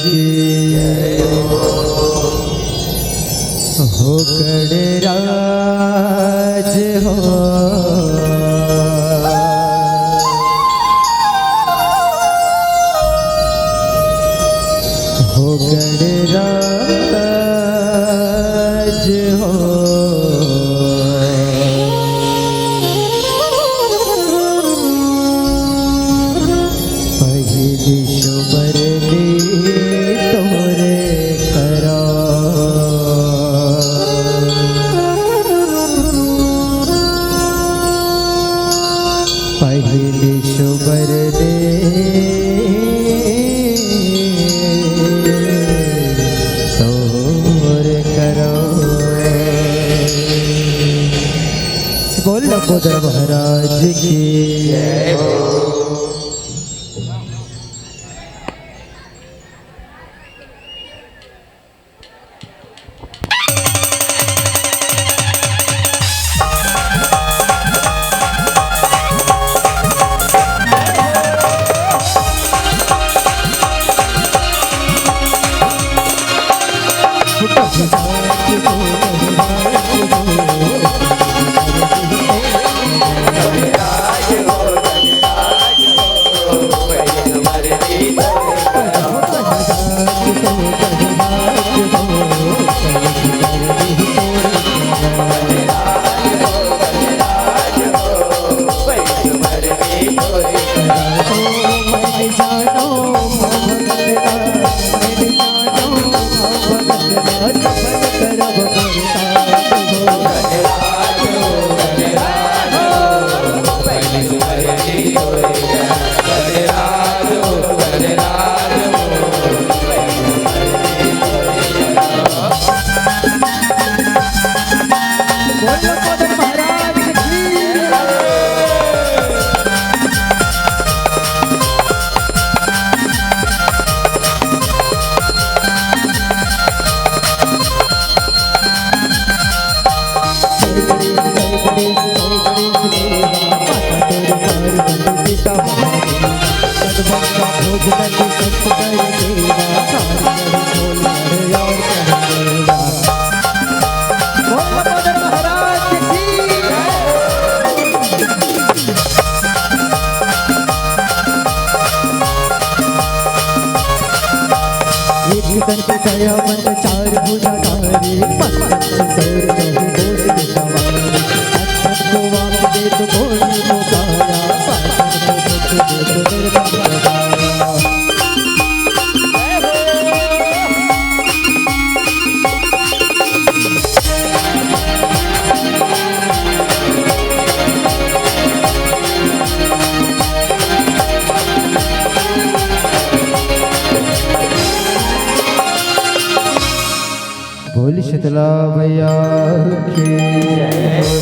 की हो गणराज हो गणराज हो पहली शुबर तोरे करा पहली शुबर बोल नकोदर महाराज की जय हो। चार भुजा धारी बोल शीतला भैया की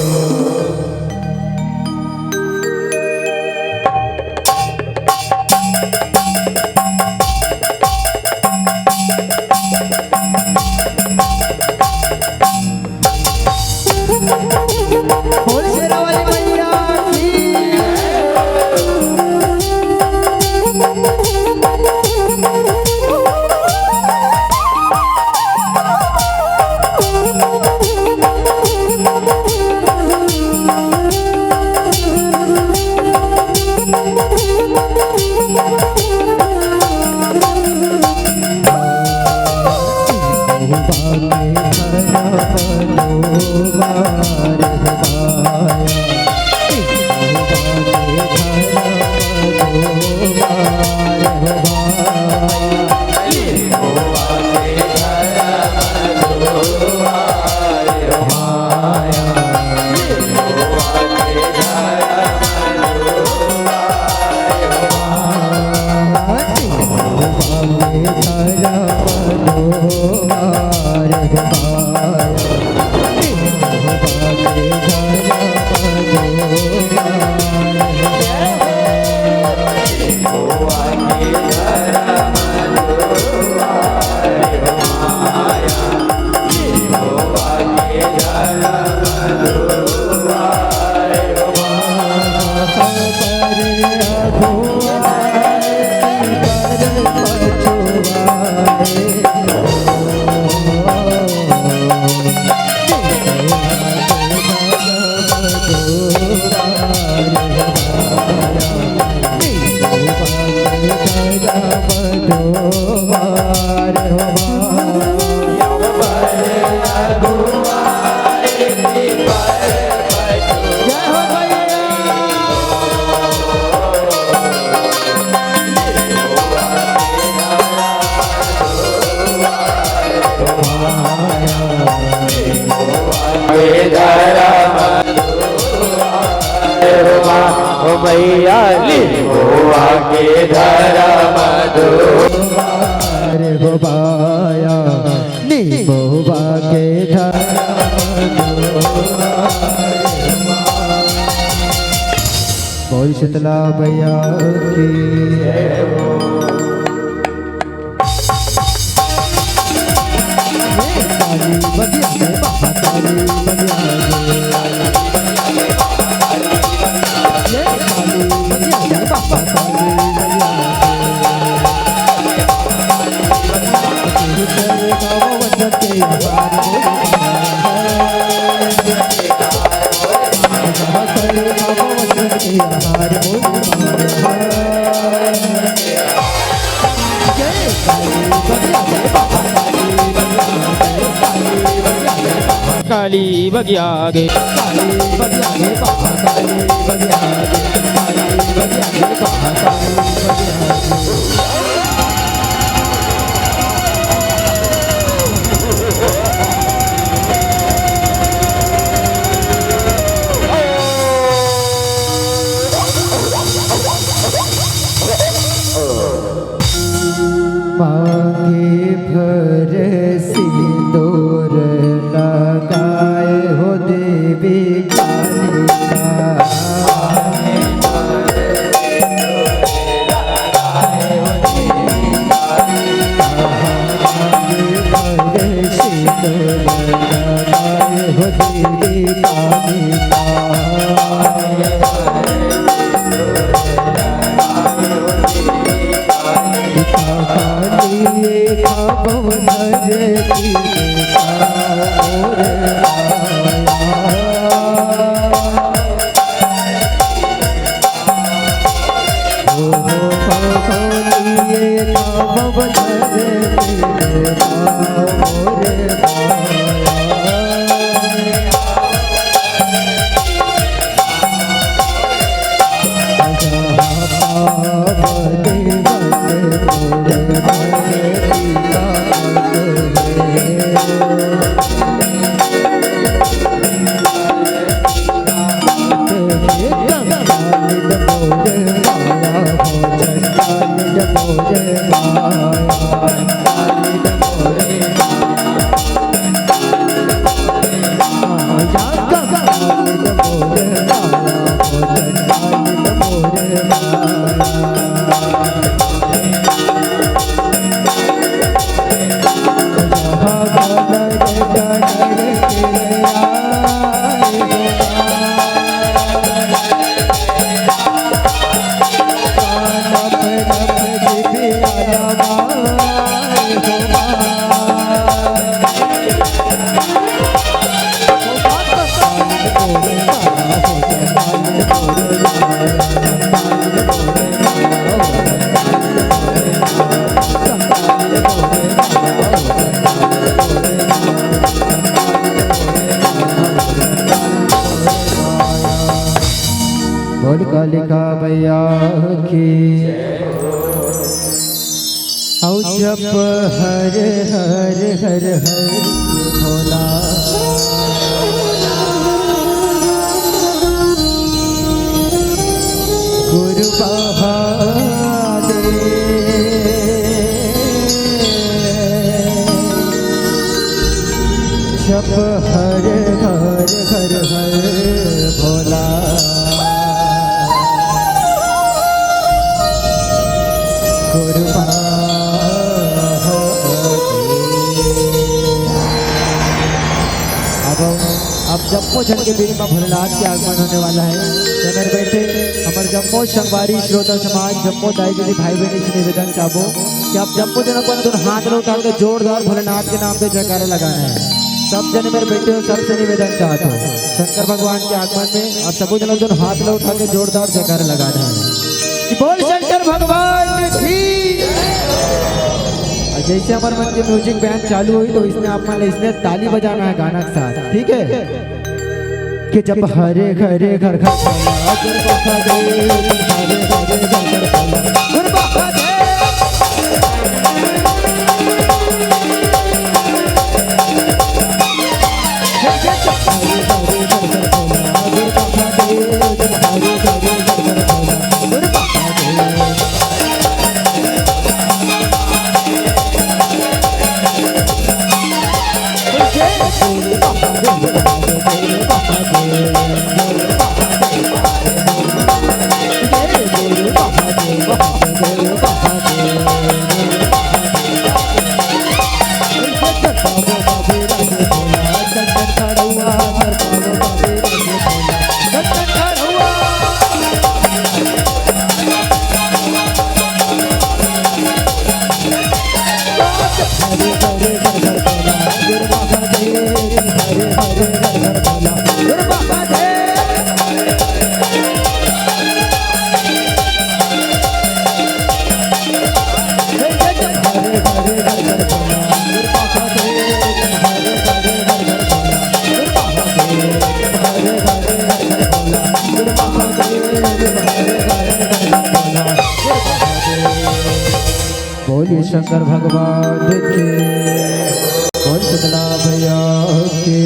ओ मैया लिम्बुआ के धर्म रे हो बाया नींबुआ के बोल शीतला भैया की काली बगिया के बाबा काली बगिया काली बगिया के बाबा काली काली बगिया गे काली बगिया गे बाबा काली बगिया गे काली बगिया गे बाबा काली बगिया मांगे भर सिंदूर लगाए हो देवी कालिका सिंदूर लगाए हो देवी कालिका बोल कालिका भैया की औ जप हर हर हर हर भोला गुरु बहादुर जप हर हर हर हर भोला अब जम्मू झन के बीच में भोलेनाथ के आगमन होने वाला है। तो मेरे बेटे हमारे जम्मू संगवारी श्रोता समाज जम्मू दाई जी भाई बहनी से निवेदन चाहबो कि आप जम्मू जन अपन दोनों हाथ में उठा के जोरदार भोलेनाथ के नाम पे जयकारा लगाना है। सब जन मेरे बेटे सबसे निवेदन चाहता हूँ शंकर भगवान के आगमन में आप सब जन दोनों हाथ में उठा के जोरदार जयकारा लगाना है। बोल शंकर भगवान की। जैसे हमारे मन की म्यूजिक बैंड चालू हुई तो इसमें आप मान इसने ताली बजाना है गाना के साथ, ठीक है? कि जब हरे हरे घर घर हरे बोलिए शंकर भगवान की, बोल शीतला भैया की।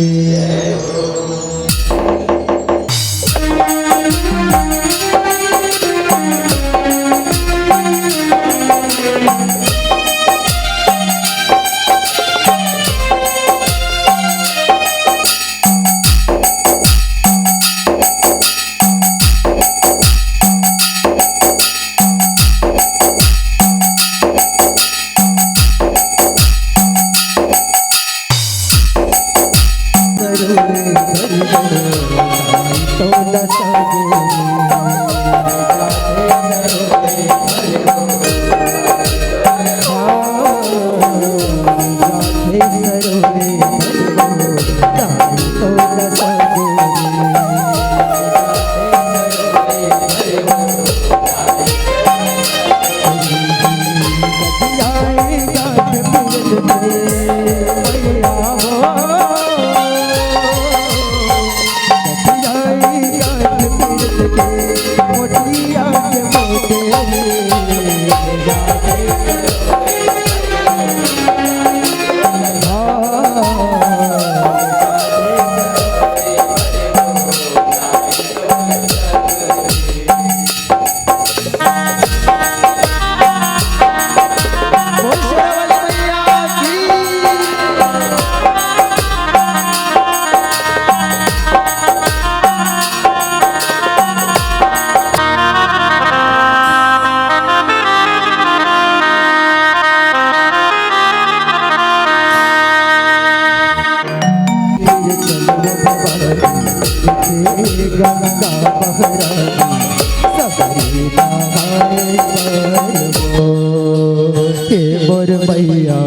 मोर मैया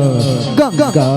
गंगा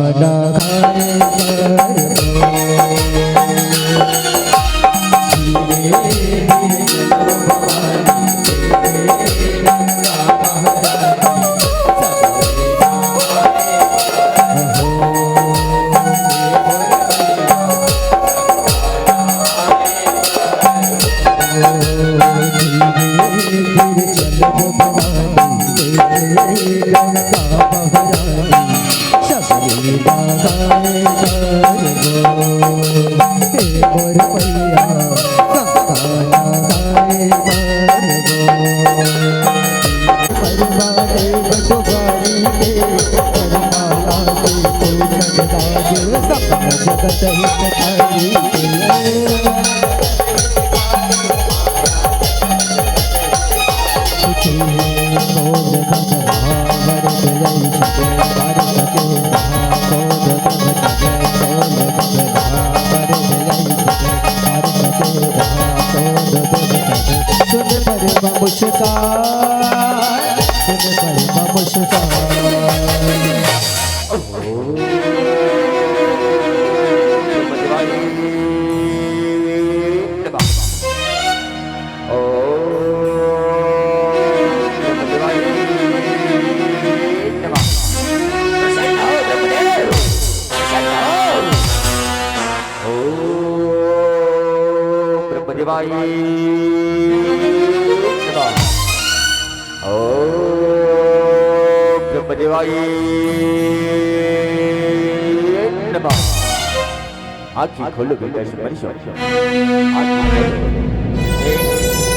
आँखें खोलो बेटा स्मरिशो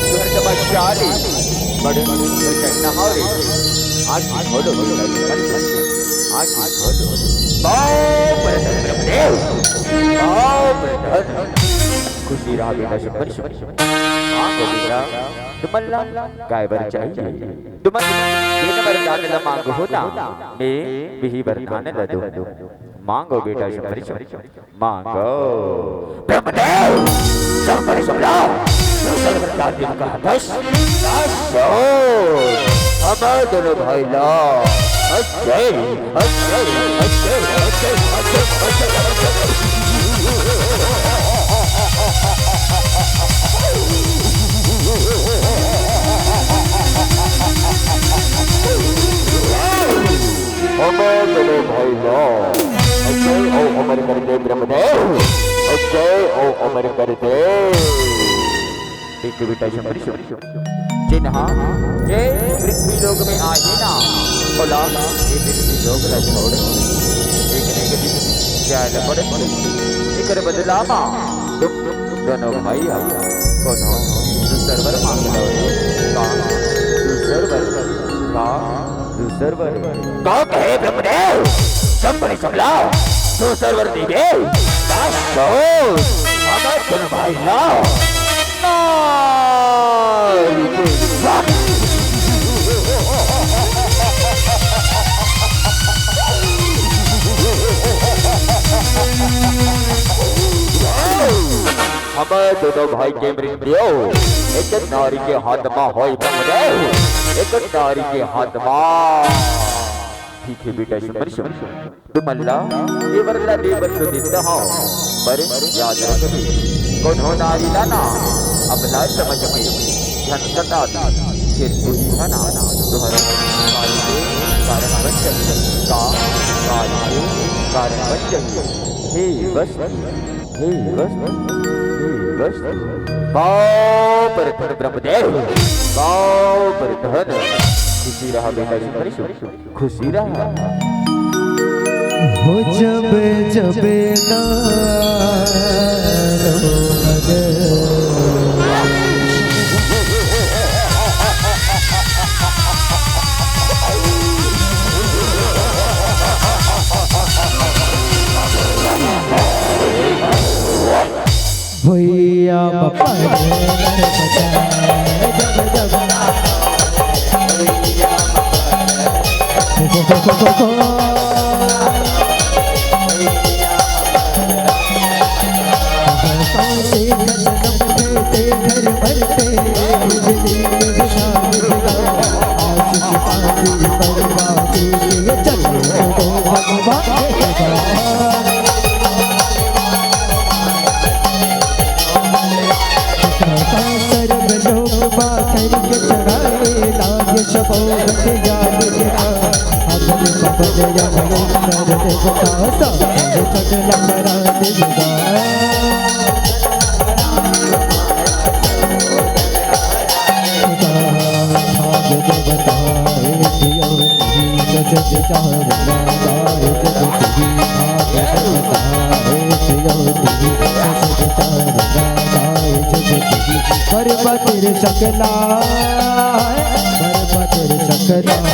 स्वर्गमचारी बड़े नहारे आँखें खोलो बेटा स्मरिशो आँखें खोलो ब्रह्मदेव खुशी रहा बेटा स्मरिशो मांगो बेटा तुम्हाला काय बर चाहिए तुम्हाला दिन वरदान ल मांगो होता मैं विही वरदान ल दो मांगो बेटा शंभरी मांगो ब्रह्मदेव शंभरी शंभरा वरदान दिन का दस हमारे दोनों भाई ला अजय अजय अजय अजय अजय हमारे भाई ला अजय ओ अमर कर दे ब्रह्मदेव अजय ओ अमर कर दे एक बेटा शंभरी जिन्हा ये पृथ्वी लोक में आए ना बोला ये पृथ्वी लोक ला छोड़ एक ने के क्या पड़े एक बदला मा तुम दोनों भाई कौन हो तू सर्वर मांग लो का तू सर्वर का कहे ब्रह्मदेव शंभरी शंभला तू सर्वर दीबे दासो हमारे दोनों भाई ला हमें दोनों भाई के मृत्यु एक नारी के हाथ में हो एक नारी के हाथ में ठीक है बेटा शंभरी तुम अल्लाह ये वरला देवर को देता हो पर याद रखो कौन हो नारी लाना अब ना समझ में धन सता फिर तू ही है ना तुम्हारा काली के कारण बच जाइए का काली के कारण बच जाइए हे बस हे बस गाँव पर धन ब्रह्मदेव गाँव पर धन खुशी रहा बेटा शंभरी खुशी रहा हो जब जब ना भैया बापा बरबतिर शकला बरबतिर शकला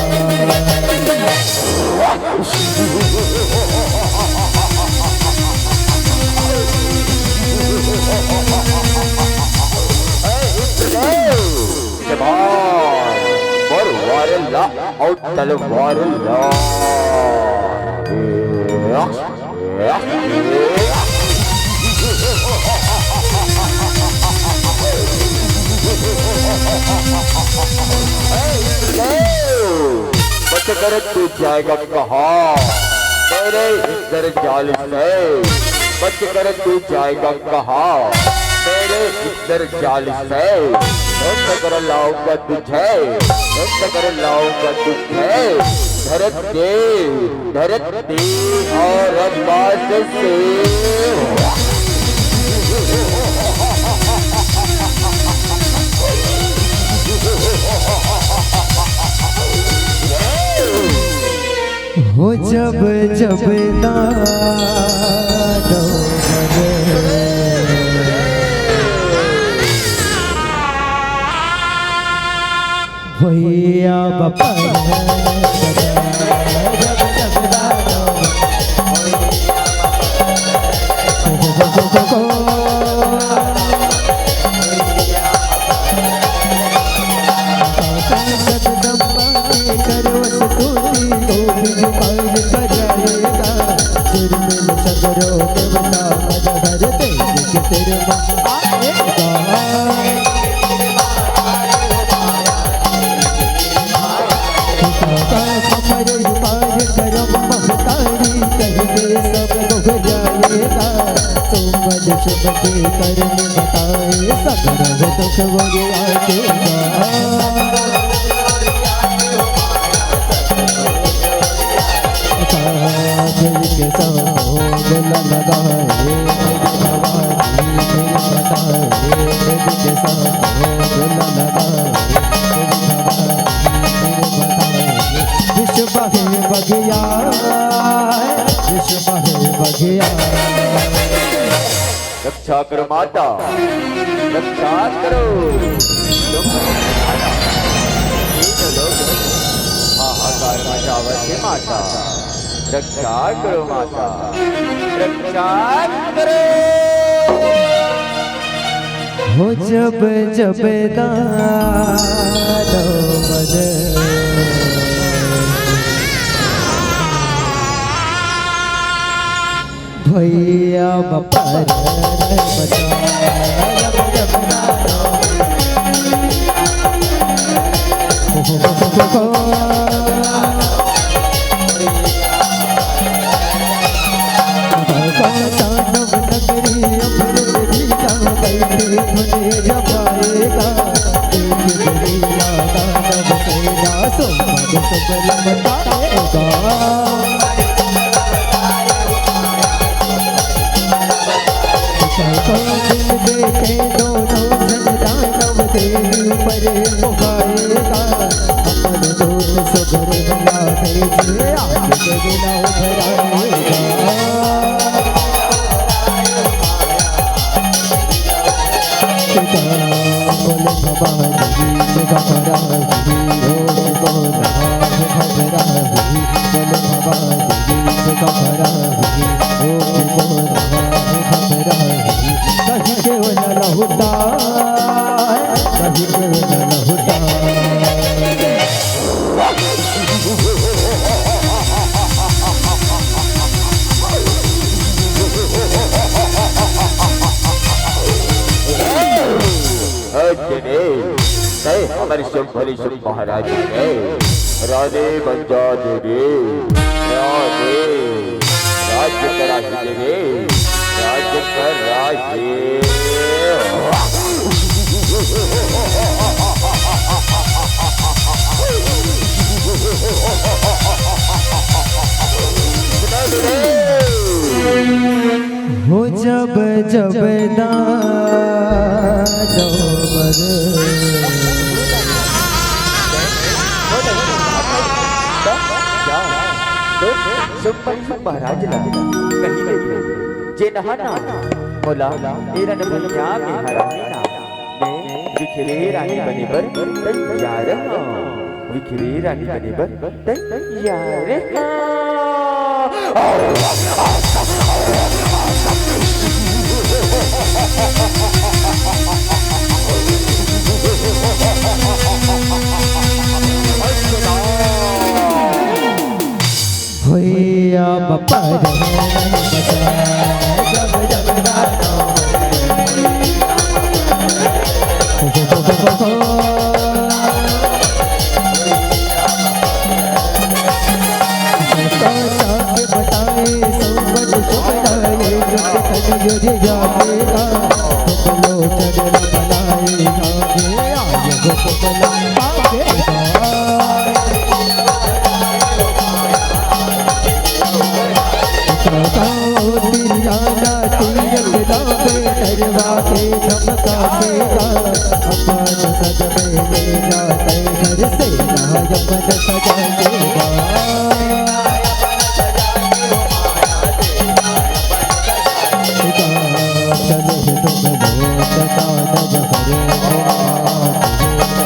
और तलवार ला बच कर तू जाएगा कहाँ मेरे इधर जाल से बच कर तू जाएगा कहाँ मेरे इधर जाल से कर लाऊंगा तुझे कर लाऊंगा तुझे धरती और आकाश से हो जब जब ना भैया बापा जगदम्बा के करवत तूती तो भी पार कराएगा दुर्मिल सगरो देवता मज भर तेज के तेरे आएगा समर पार करम महतारी कहिए सब हो जाएगा सोमद शुभ के करने बताए सगर दुख वगे आएगा के संग लगाए भवानी बताए के संग लगाए विश्व है बगिया विश्व है बगिया रक्षा करो माता रक्षा करो हाहाकार मचावत माता रक्षा करो माता रक्षा करो हो जब जब दानो मद भैया पर देखे दोनों दानव देवी पर मुखाएगा अपन दोस्त सगर बना भेजे आज के बिना उभराएगा बोले भवानी घबराही ओ घबराही बोले भवानी घबराही ओ घबराही कहीं के न लहुटा कहीं के न लहुटा हमारे शंभरी शुभ महाराज ने राधे बंजा देवी राधे राज्य करा देवी राज्य कर राज्य हो जब जब दानो मद महाराज कहीं जे नहाना बोला तेरा नभैया में हराना मैं विखरे रानी बने पर तैयार विखरे रानी बने पर तैयार भैया पर जब जब बताए संबंध सुखदाए युद्ध जाएगा लो चढ़ बनाएगा आगे तिरियाना तीरथ दावे डरवा के धमकाएगा अपन सज में ले जाते घर से यमन सजाएगा चले तुम लोग दानव हरे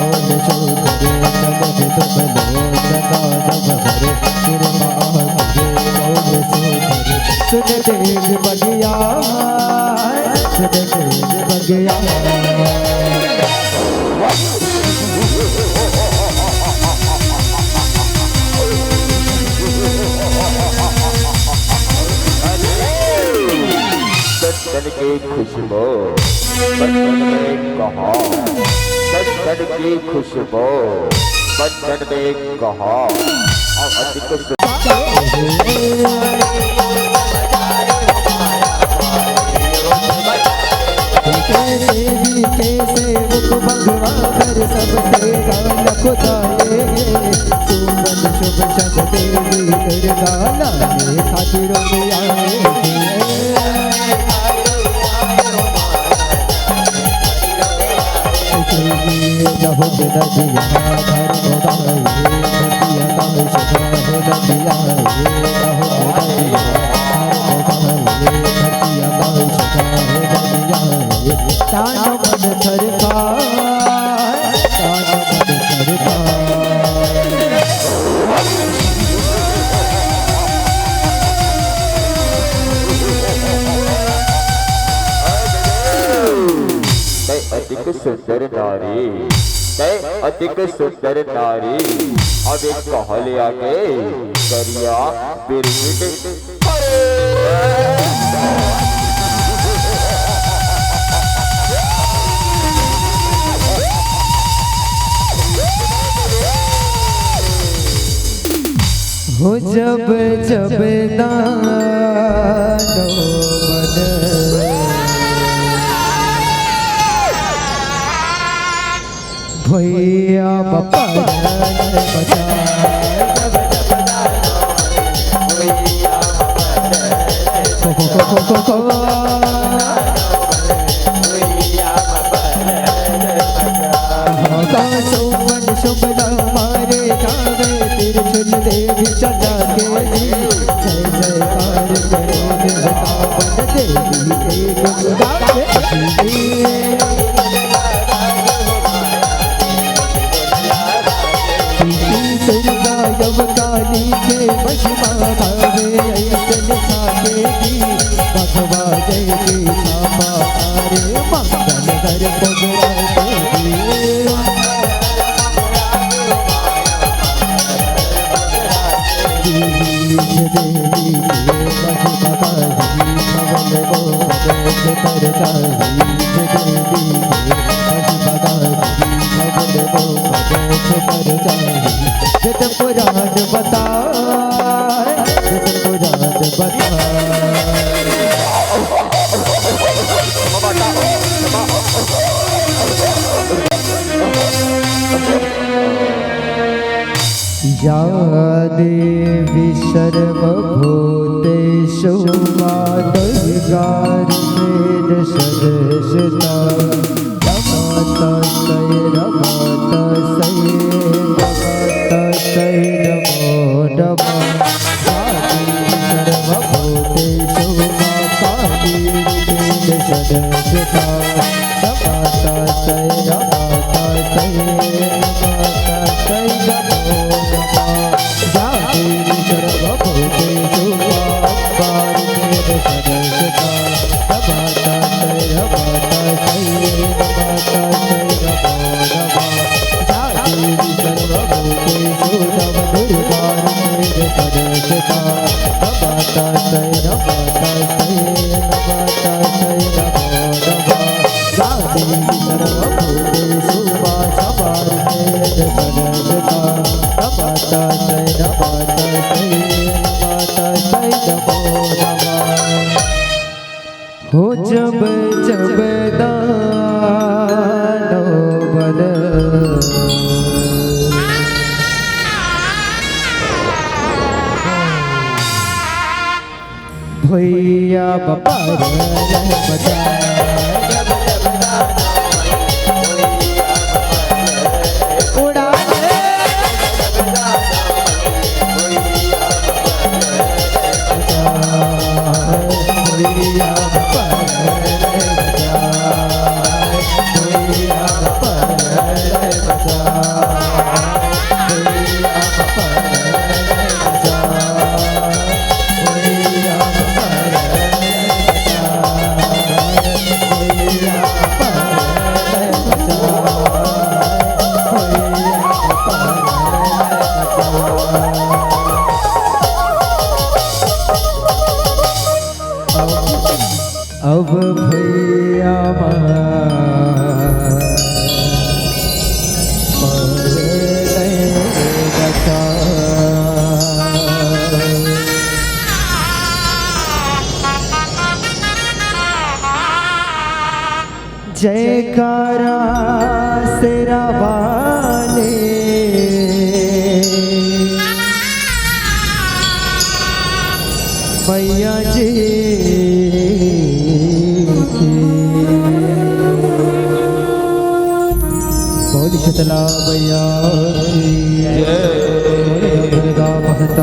बोल शो करे चले तुम लोग दानव हरे सिर महादेव बोल शो करे सुन देव बगिया सुन देव बगिया खुशबू बचपन में कहा, बचपन की खुशबू बचपन में कहा। और अधिक देवी के सेवक भगवान कर सबसे गाना खुदाए, सुमन शुभ शब देवी कर गाना ये खातिरों में आए। रहो नदिया धर्म गाए, नदिया गाए शबह नदिया, रहो नदिया धर्म गाए, नदिया गाए शबह नदिया। तान मन थरथाए, तान मन थरथाए। अधिक सुंदर नारी, अधिक सुंदर नारी। अब एक कहले आगे करिया बिरमिट हो जब जब दानो मन भैया बापा बचा, सुमन शुभ मारे जावे तिरछुल देवी चला के जी, जय जयकार करे वृंदावन देवी एक गावे। काली के महिमा भावे ऐसन खाके जी, भगवा जय के छापा रे मंगल घर बगड़ा देवी। देवी के महिमा गाही भवन बोध कर जाही, देवी के महिमा गाही भवन बोध कर जाही। जतन पुराण बताए, जतन पुराण बताए। या देवी सर्वभूतेषु मातर्गारूपेण सदसता, नमस्तस्यै नमस्तस्यै नमस्तस्यै नमो नमः। सर्वभूतेषु मातर्गारूपेण सदसता, नमस्तस्यै नमस्तस्यै नमस्तस्यै नमो नमः। या देवी सर्वभूतेषु मातर्गारूपेण सदसता, नमस्तस्यै नमस्तस्यै नमस्तस्यै नमो नमः। या देवी सर्वभूतेषु नवदुर्गारूपेण सदसता, नमस्तस्यै नमस्तस्यै नमस्तस्यै नमो नमः। या देवी सर्वभूतेषु वासवारूपेण सदसता, नमस्तस्यै नमस्तस्यै नमस्तस्यै नमो नमः। हो जब जब दानो बन भैया बापा बचा, उड़ा भैया बापा जयकारा सेरा वाले मैया जी बोल शीतला मैया